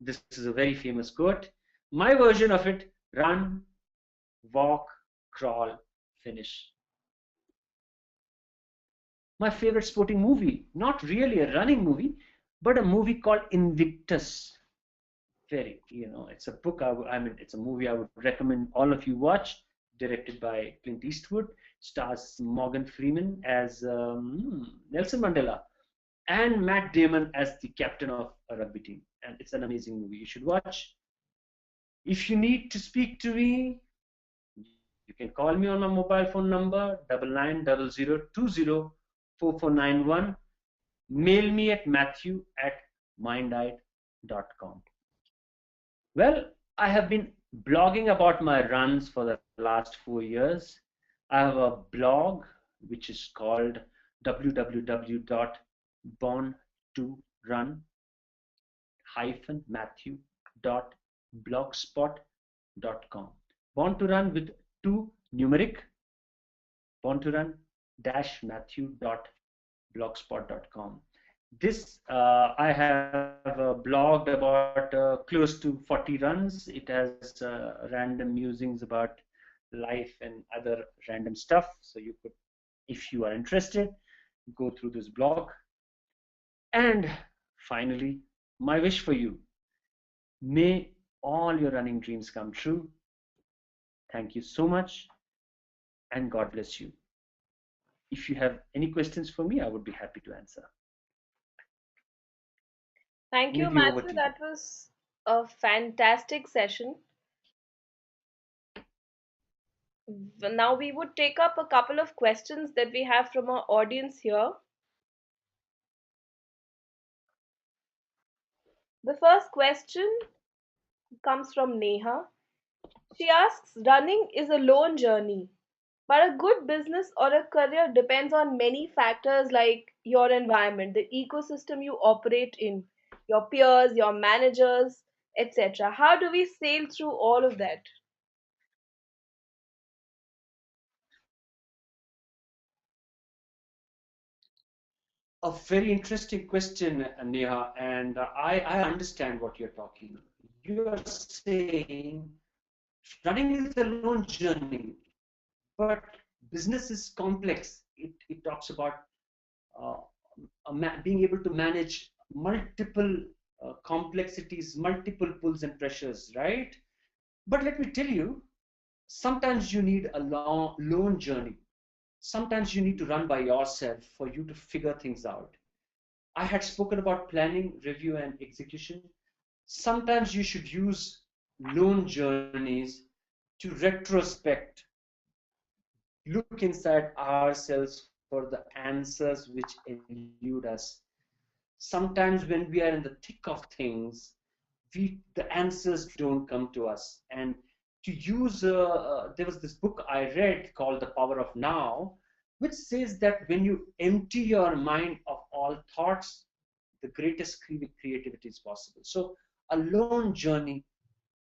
B: This is a very famous quote. My version of it: run, walk, crawl, finish. My favorite sporting movie, not really a running movie, but a movie called Invictus. Very, it's a book. It's a movie I would recommend all of you watch. Directed by Clint Eastwood, stars Morgan Freeman as Nelson Mandela, and Matt Damon as the captain of a rugby team. And it's an amazing movie. You should watch. If you need to speak to me, you can call me on my mobile phone number 9900204491. Mail me at matthew@mindaide.com. Well, I have been blogging about my runs for the last 4 years. I have a blog which is called www.born2run-matthew.blogspot.com. Born to Run with two numeric, born to run matthew.blogspot.com. This I have blogged about close to 40 runs. It has random musings about life and other random stuff. So you could, if you are interested, go through this blog. And finally, my wish for you: may all your running dreams come true. Thank you so much, and God bless you. If you have any questions for me, I would be happy to answer.
A: Thank you,
B: Maybe over
A: Matthew.
B: to you.
A: That was a fantastic session. Now we would take up a couple of questions that we have from our audience here. The first question comes from Neha. She asks, running is a lone journey, but a good business or a career depends on many factors like your environment, the ecosystem you operate in, your peers, your managers, etc. How do we sail through all of that?
B: A very interesting question, Neha, and I understand what you're talking. You are saying running is a lone journey, but business is complex. It talks about uh, being able to manage multiple complexities, multiple pulls and pressures, right? But let me tell you, sometimes you need a lone journey. Sometimes you need to run by yourself for you to figure things out. I had spoken about planning, review, and execution. Sometimes you should use lone journeys to retrospect, look inside ourselves for the answers which elude us. Sometimes when we are in the thick of things, the answers don't come to us. And to use, there was this book I read called The Power of Now, which says that when you empty your mind of all thoughts, the greatest creativity is possible. So a lone journey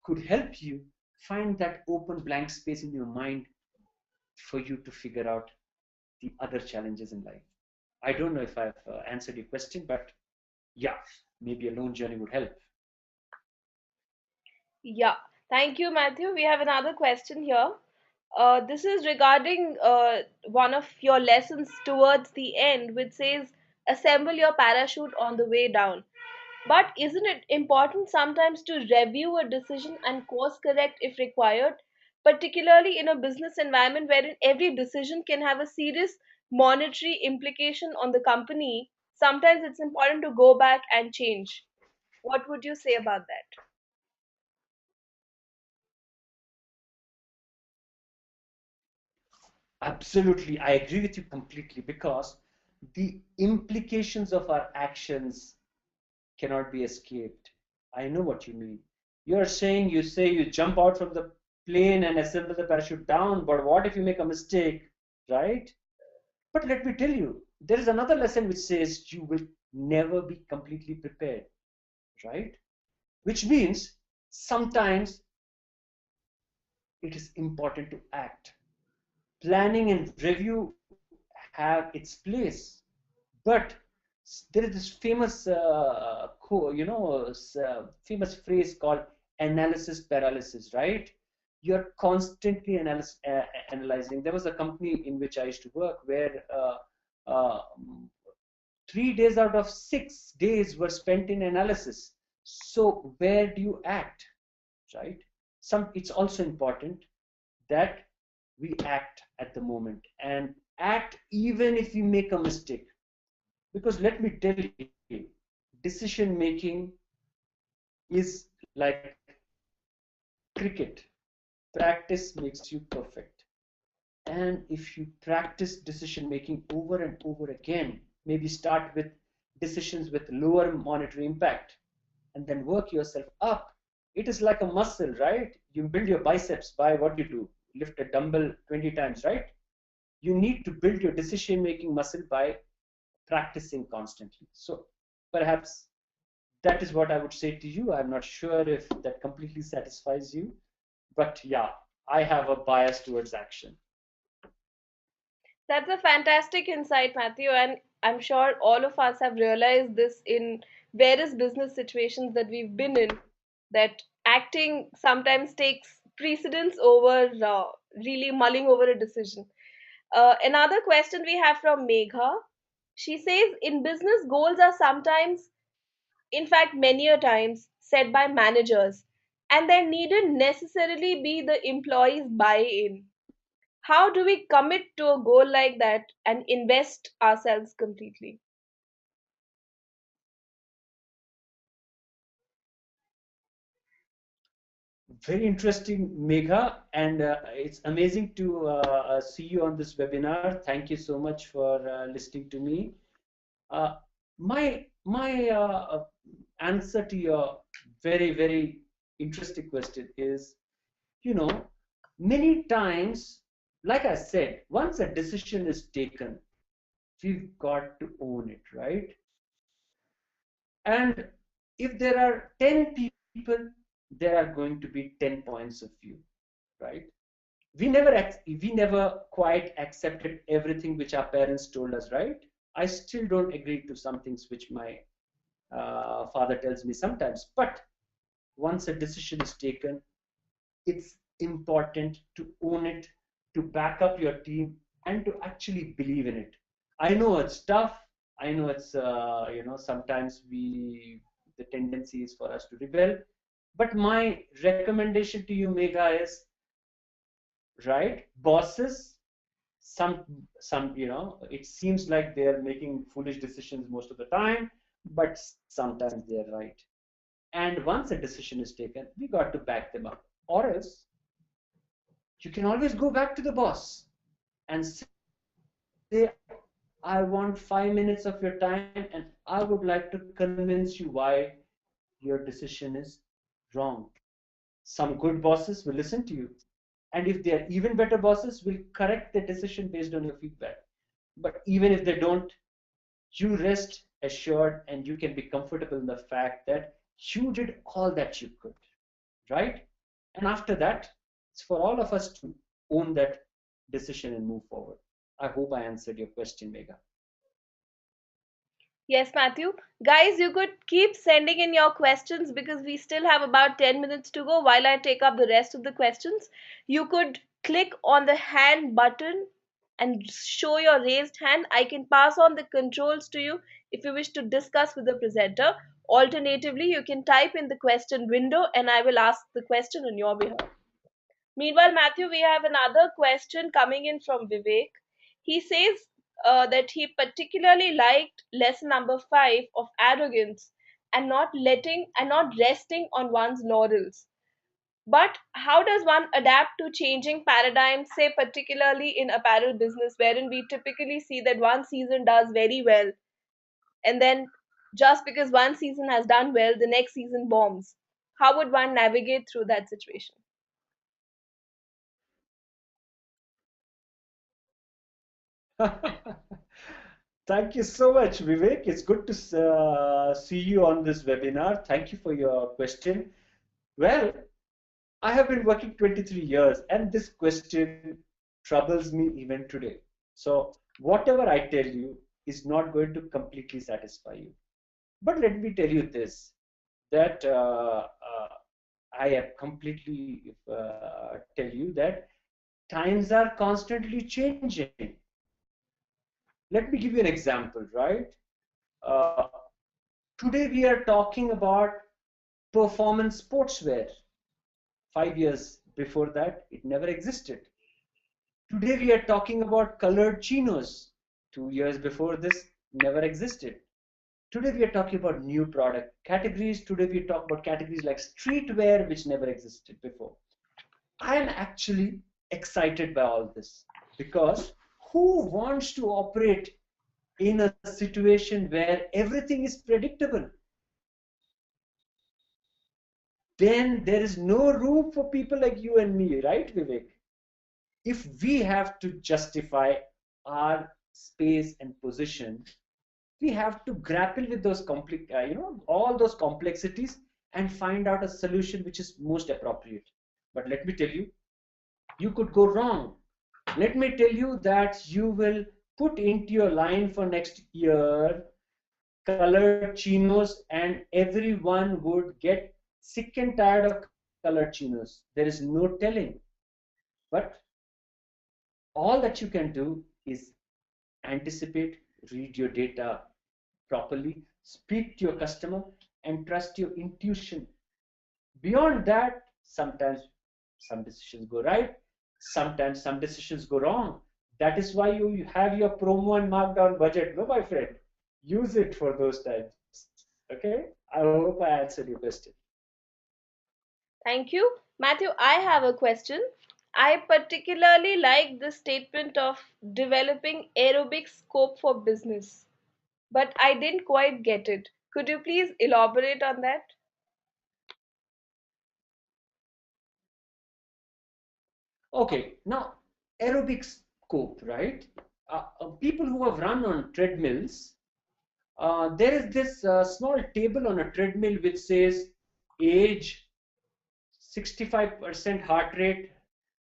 B: could help you find that open blank space in your mind for you to figure out the other challenges in life. I don't know if I've answered your question, but yeah, maybe a lone journey would help.
A: Yeah, thank you, Matthew. We have another question here. This is regarding one of your lessons towards the end, which says, assemble your parachute on the way down. But isn't it important sometimes to review a decision and course correct if required, particularly in a business environment wherein every decision can have a serious monetary implication on the company? sometimes it's important to go back and change. What would you say about that?
B: Absolutely, I agree with you completely because the implications of our actions cannot be escaped. I know what you mean. You're saying, you say you jump out from the plane and assemble the parachute down, but what if you make a mistake, right? But let me tell you, there is another lesson which says you will never be completely prepared, right? Which means sometimes it is important to act. Planning and review have its place, but there is this famous, famous phrase called analysis paralysis, right? You're constantly analyzing. There was a company in which I used to work where 3 days out of 6 days were spent in analysis. So where do you act, right? It's also important that we act at the moment and act even if we make a mistake. Because let me tell you, decision making is like cricket. Practice makes you perfect. And if you practice decision making over and over again, maybe start with decisions with lower monetary impact and then work yourself up. It is like a muscle, right? You build your biceps by what you do, lift a dumbbell 20 times, right? You need to build your decision making muscle by practicing constantly. So perhaps that is what I would say to you. I'm not sure if that completely satisfies you, but yeah, I have a bias towards action.
A: That's a fantastic insight, Matthew, and I'm sure all of us have realized this in various business situations that we've been in, that acting sometimes takes precedence over really mulling over a decision. Another question we have from Megha. She says, in business, goals are sometimes, in fact, many a times, set by managers, and there needn't necessarily be the employees' buy in. How do we commit to a goal like that and invest ourselves completely?
B: Very interesting, Megha, and it's amazing to see you on this webinar. Thank you so much for listening to me. Uh, my answer to your very interesting question is, you know, many times, like I said, once a decision is taken, we've got to own it, right? And if there are 10 people, there are going to be 10 points of view, right? We never quite accepted everything which our parents told us, right? I still don't agree to some things which my father tells me sometimes. But once a decision is taken, it's important to own it, to back up your team, and to actually believe in it. I know it's tough. I know it's sometimes the tendency is for us to rebel. But my recommendation to you, Megha, is right. Bosses, some it seems like they're making foolish decisions most of the time, but sometimes they're right. And once a decision is taken, we got to back them up, or else you can always go back to the boss and say, I want 5 minutes of your time and I would like to convince you why your decision is wrong. Some good bosses will listen to you, and if they are even better bosses, will correct the decision based on your feedback. But even if they don't, you rest assured and you can be comfortable in the fact that you did all that you could, right? And after that, it's for all of us to own that decision and move forward. I hope I answered your question, Megha.
A: Yes, Matthew. Guys, you could keep sending in your questions because we still have about 10 minutes to go while I take up the rest of the questions. You could click on the hand button and show your raised hand. I can pass on the controls to you if you wish to discuss with the presenter. Alternatively, you can type in the question window and I will ask the question on your behalf. Meanwhile, Matthew, we have another question coming in from Vivek. He says, that he particularly liked lesson number 5 of arrogance and not resting on one's laurels. But how does one adapt to changing paradigms, say particularly in apparel business, wherein we typically see that one season does very well, and then just because one season has done well, the next season bombs? How would one navigate through that situation?
B: Thank you so much, Vivek. It's good to see you on this webinar. Thank you for your question. Well, I have been working 23 years, and this question troubles me even today. So, whatever I tell you is not going to completely satisfy you. But let me tell you this, that I have completely tell you that times are constantly changing. Let me give you an example, right? Uh, Today we are talking about performance sportswear. 5 years before that, it never existed. Today we are talking about colored chinos. 2 years before this, never existed. Today we are talking about new product categories. Today we talk about categories like streetwear, which never existed before. I am actually excited by all this because who wants to operate in a situation where everything is predictable? Then there is no room for people like you and me, right, Vivek? If we have to justify our space and position, we have to grapple with those all those complexities and find out a solution which is most appropriate. But let me tell you, you could go wrong. Let me tell you that you will put into your line for next year colored chinos, and everyone would get sick and tired of colored chinos. There is no telling. But all that you can do is anticipate, read your data properly, speak to your customer, and trust your intuition. Beyond that, sometimes some decisions go right, sometimes some decisions go wrong. That is why you have your promo and markdown budget, no, my friend. Use it for those times. Okay? I hope I answered your question.
A: Thank you. Matthew, I have a question. I particularly like the statement of developing aerobic scope for business, but I didn't quite get it. Could you please elaborate on that?
B: Okay, now aerobic scope, right? People who have run on treadmills, there is this small table on a treadmill which says age, 65% heart rate,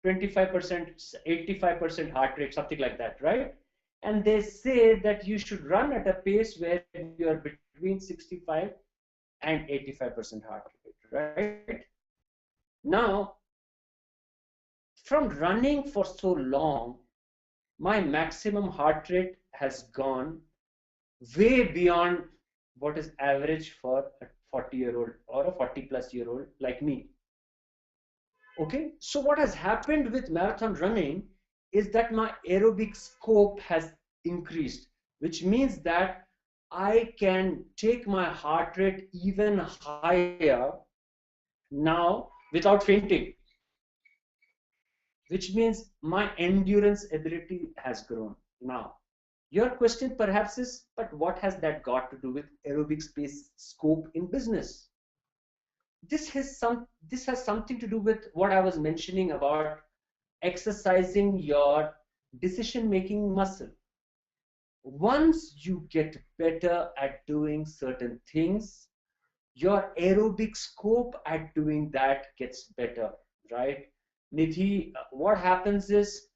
B: 25%, 85% heart rate, something like that, right? And they say that you should run at a pace where you are between 65 and 85% heart rate, right? Now, from running for so long, my maximum heart rate has gone way beyond what is average for a 40-year-old or a 40 plus year old like me. Okay, so what has happened with marathon running is that my aerobic scope has increased, which means that I can take my heart rate even higher now without fainting, which means my endurance ability has grown. Now, your question perhaps is, but what has that got to do with aerobic space scope in business? This has something to do with what I was mentioning about exercising your decision making muscle. Once you get better at doing certain things, your aerobic scope at doing that gets better, right? Nidhi, what happens is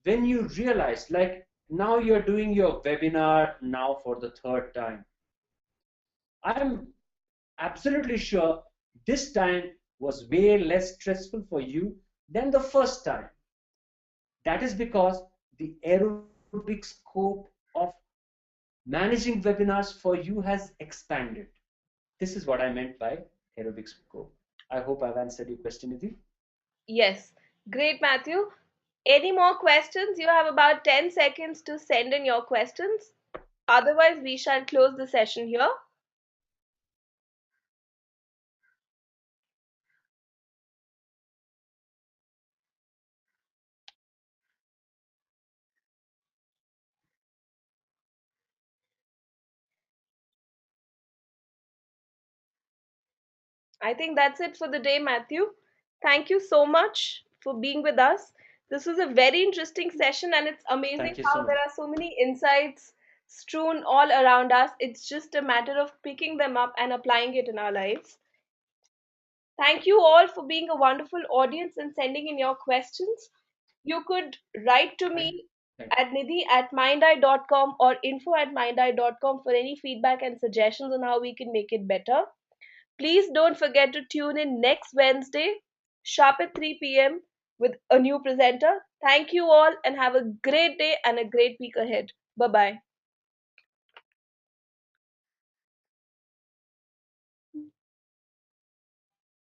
B: when you realize, like now you're doing your webinar now for the third time, I'm absolutely sure this time was way less stressful for you than the first time. That is because the aerobic scope of managing webinars for you has expanded. This is what I meant by aerobic scope. I hope I've answered your question, Nidhi.
A: Yes. Great, Matthew. Any more questions? You have about 10 seconds to send in your questions. Otherwise, we shall close the session here. I think that's it for the day, Matthew. Thank you so much for being with us. This was a very interesting session, and it's amazing
B: Thank you so
A: how there
B: much.
A: are so many insights strewn all around us. It's just a matter of picking them up and applying it in our lives. Thank you all for being a wonderful audience and sending in your questions. You could write to
B: Thank,
A: me
B: thank
A: at nidhi@mindeye.com or info@mindeye.com for any feedback and suggestions on how we can make it better. Please don't forget to tune in next Wednesday, sharp at 3 p.m., with a new presenter. Thank you all and have a great day and a great week ahead. Bye bye.